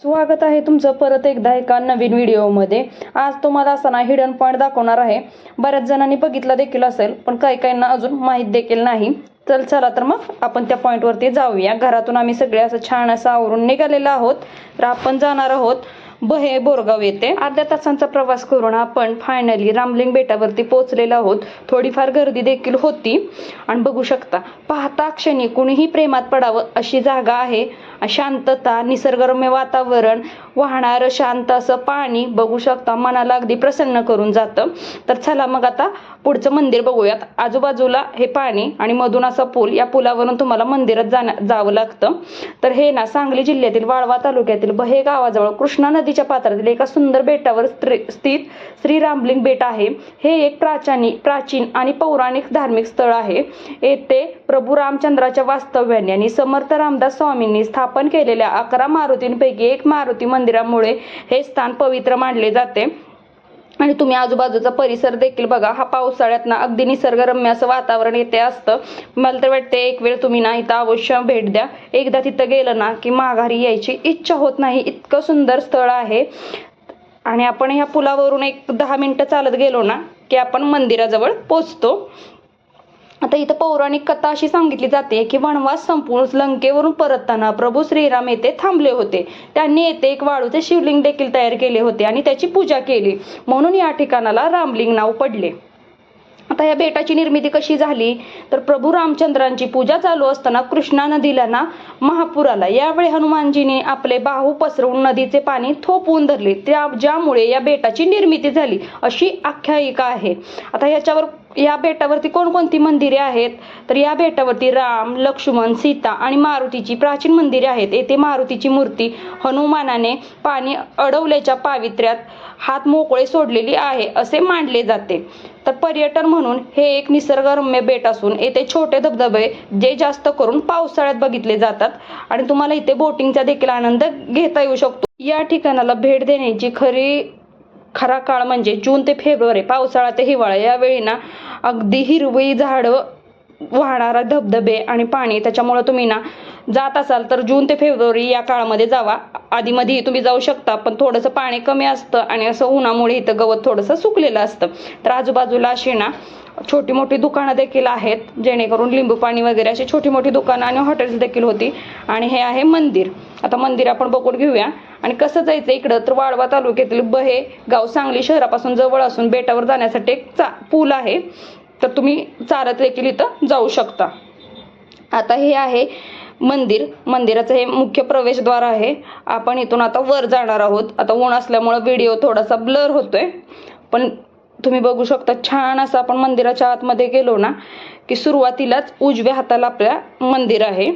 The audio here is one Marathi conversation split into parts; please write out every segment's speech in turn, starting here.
स्वागत आहे तुमचं परत एकदा एका नवीन व्हिडिओमध्ये। आज तुम्हाला असा ना हिडन पॉइंट दाखवणार आहे। बऱ्याच जणांनी बघितला देखील असेल, पण काही काहींना अजून माहित देखील नाही। चला तर मग आपण त्या पॉइंट वरती जाऊया। घरातून आम्ही सगळे असं छान असं आवरून निघालेलो आहोत। तर आपण जाणार आहोत बहे बोरगाव येथे। अर्ध्या तासांचा प्रवास करून आपण फायनली रामलिंग बेटावरती पोहोचलेलो आहोत। थोडीफार गर्दी देखील होती आणि बघू शकता पाहता क्षणी कुणीही प्रेमात पडावं अशी जागा आहे। शांतता, निसर्गरम्य वातावरण, वाहणारं शांत असं पाणी बघू शकता, मनाला अगदी प्रसन्न करून जातं। तर चला मग आता पुढचं मंदिर बघूयात। आजूबाजूला हे पाणी आणि मधून असा पूल, या पुलावरून तुम्हाला मंदिरात जावं लागतं। तर हे ना सांगली जिल्ह्यातील वाळवा तालुक्यातील बहे गावाजवळ कृष्णा नदीच्या पात्रातील एका सुंदर बेटावर स्थित श्री रामलिंग बेट आहे। हे एक प्राचीन आणि पौराणिक धार्मिक स्थळ आहे। येथे प्रभू रामचंद्राच्या वास्तव्याने आणि समर्थ रामदास स्वामींनी स्थापन केलेल्या 11 मारुतींपैकी एक मारुती मंदिरामुळे हे स्थान पवित्र मानले जाते। आणि तुम्ही आजूबाजूचा परिसर देखील बघा। हा पावसाळ्यात ना अगदी निसर्गरम्य असं वातावरण येते असतं। मला तर वाटते एक वेळ तुम्ही ना इथं अवश्य भेट द्या। एकदा तिथं गेलं ना की माघारी यायची इच्छा होत नाही, इतकं सुंदर स्थळ आहे। आणि आपण ह्या पुलावरून एक 10 मिनिटं चालत गेलो ना की आपण मंदिराजवळ पोहोचतो। आता इथं पौराणिक कथा अशी सांगितली जाते की वनवास संपून लंकेवरून परतताना प्रभू श्रीराम येथे थांबले होते। त्यांनी येथे एक वाळूचे शिवलिंग देखील तयार केले होते आणि त्याची पूजा केली, म्हणून या ठिकाणाला रामलिंग नाव पडले। आता या बेटाची निर्मिती कशी झाली तर प्रभू रामचंद्रांची पूजा चालू असताना कृष्णा नदीला ना महापूर आला। यावेळी हनुमानजीने आपले बाहू पसरवून नदीचे पाणी थोपवून धरले, ज्यामुळे या बेटाची निर्मिती झाली अशी आख्यायिका आहे। आता या बेटावरती कोणकोणती मंदिरे आहेत तर या बेटावरती राम, लक्ष्मण, सीता आणि मारुतीची प्राचीन मंदिरे आहेत। येथे मारुतीची मूर्ती हनुमानाने पाणी अडवल्याच्या पावित्र्यात हात मोकळे सोडलेली आहे असे मानले जाते। तर पर्यटन म्हणून हे एक निसर्गरम्य बेट असून येथे छोटे धबधबे जे जास्त करून पावसाळ्यात बघितले जातात आणि तुम्हाला इथे बोटिंगचा देखील आनंद घेता येऊ शकतो। या ठिकाणाला भेट देण्याची खरा काळ म्हणजे जून ते फेब्रुवारी, पावसाळा ते हिवाळा। यावेळी ना अगदी हिरवी झाडं, वाहणारा धबधबे आणि पाणी, त्याच्यामुळे तुम्ही ना जात असाल तर जून ते फेब्रुवारी या काळामध्ये जावा। आधीमध्ये तुम्ही जाऊ शकता, पण थोडंसं पाणी कमी असतं आणि असं उन्हामुळे इथं गवत थोडंसं सुकलेलं असतं। तर आजूबाजूला अशी ना छोटी मोठी दुकानं देखील आहेत, जेणेकरून लिंबू पाणी वगैरे अशी छोटी मोठी दुकानं आणि हॉटेल्स देखील होती। आणि हे आहे मंदिर। आता मंदिर आपण बघून घेऊया। आणि कसं जायचं इकडं तर वाळवा तालुक्यातील बहे गाव सांगली शहरापासून जवळ असून बेटावर जाण्यासाठी एक पूल आहे, तर तुम्ही चालत देखील इथं जाऊ शकता। आता हे आहे मंदिर, मंदिराचं हे मुख्य प्रवेशद्वार आहे। आपण इथून आता वर जाणार आहोत। आता ऊन असल्यामुळे व्हिडिओ थोडासा ब्लर होतोय, पण तुम्ही बघू शकता छान असं आपण मंदिराच्या आतमध्ये गेलो ना की सुरुवातीलाच उजव्या हाताला आपल्या मंदिर आहे।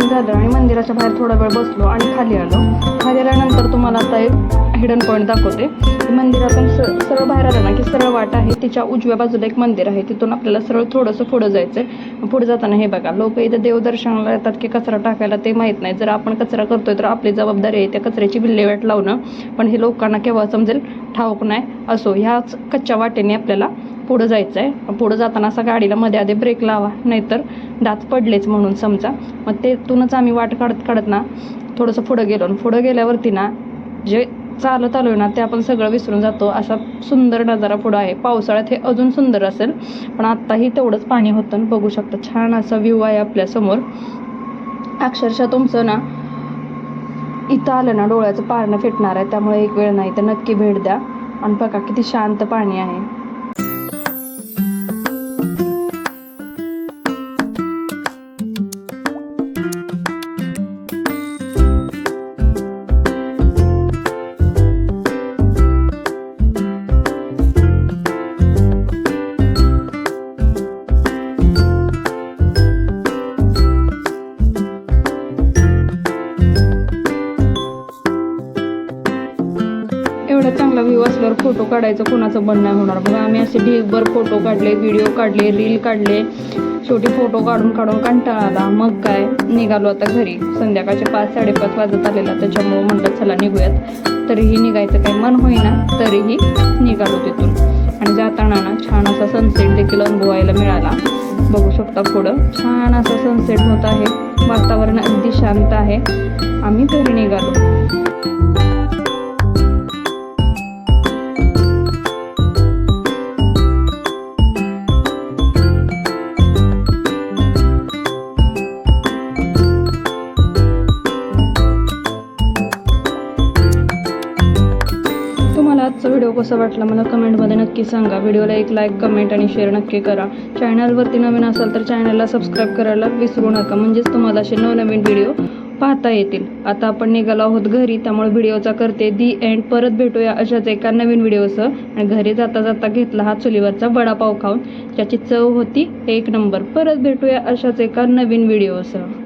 झालं आणि मंदिराच्या बाहेर थोडा वेळ बसलो आणि खाली आलो। खाली आल्यानंतर तुम्हाला आता एक हिडन पॉईंट दाखवते. मंदिरातून सरळ बाहेर आलं ना की सरळ वाट आहे, तिच्या उजव्या बाजूला एक मंदिर आहे, तिथून आपल्याला सरळ थोडंसं पुढं जायचं आहे. पुढे जाताना हे बघा, लोक इथं देवदर्शनाला येतात की कचरा टाकायला ते माहीत नाही. जर आपण कचरा करतोय तर आपली जबाबदारी आहे त्या कचऱ्याची विल्हेवाट लावणं, पण हे लोकांना केव्हा समजेल ठाऊक नाही. असो, ह्याच कच्च्या वाटेने आपल्याला पुढं जायचं आहे. पुढं जाताना असा गाडीला मध्ये आधी ब्रेक लावा, नाहीतर दात पडलेच म्हणून समजा. मग तेथूनच आम्ही वाट काढत ना थोडंसं पुढं गेलो, आणि पुढं गेल्यावरती ना जे चालत आलोय ना ते आपण सगळं विसरून जातो. असा सुंदर नजारा पुढं आहे. पावसाळ्यात हे अजून सुंदर असेल, पण आत्ताही तेवढंच पाणी होतं. बघू शकता, छान असा व्ह्यू आहे आपल्यासमोर. अक्षरशः तुमचं ना इथं आलं ना डोळ्याचं पारणं फिटणार आहे. त्यामुळे एक वेळ नाही तर नक्की भेट द्या. आणि बघा किती शांत पाणी आहे. एवढा चांगला व्ह्यू असल्यावर फोटो काढायचं कोणाचं बंद नाही होणार. बघा, आम्ही असे ढीगभर फोटो काढले, व्हिडिओ काढले, रील काढले. शेवटी फोटो काढून कंटाळा आला. मग काय, निघालो आता घरी. संध्याकाळचे 5-5:30 वाजत आलेला, त्याच्यामुळं म्हटलं चला निघूयात. तरीही निघायचं काही मन होईना, तरीही निघालो तिथून. आणि जाताना ना छान असा सनसेट देखील अनुभवायला मिळाला. बघू शकता पुढं छान असा सनसेट होत आहे. वातावरण अगदी शांत आहे. आम्ही घरी निघालो. आजचा व्हिडिओ कसा वाटला मला कमेंटमध्ये नक्की सांगा. व्हिडिओला एक लाईक, कमेंट आणि शेअर नक्की करा. चॅनलवरती नवीन असाल तर चॅनलला सबस्क्राईब करायला विसरू नका, म्हणजेच तुम्हाला असे नवनवीन व्हिडिओ पाहता येतील. आता आपण निघालो आहोत घरी, त्यामुळे व्हिडिओचा करते दी एंड. परत भेटूया अशाच एका नवीन व्हिडिओसह. आणि घरी जाता जाता घेतला हा चुलीवरचा वडापाव खाऊन, ज्याची चव होती एक नंबर. परत भेटूया अशाच एका नवीन व्हिडिओसह.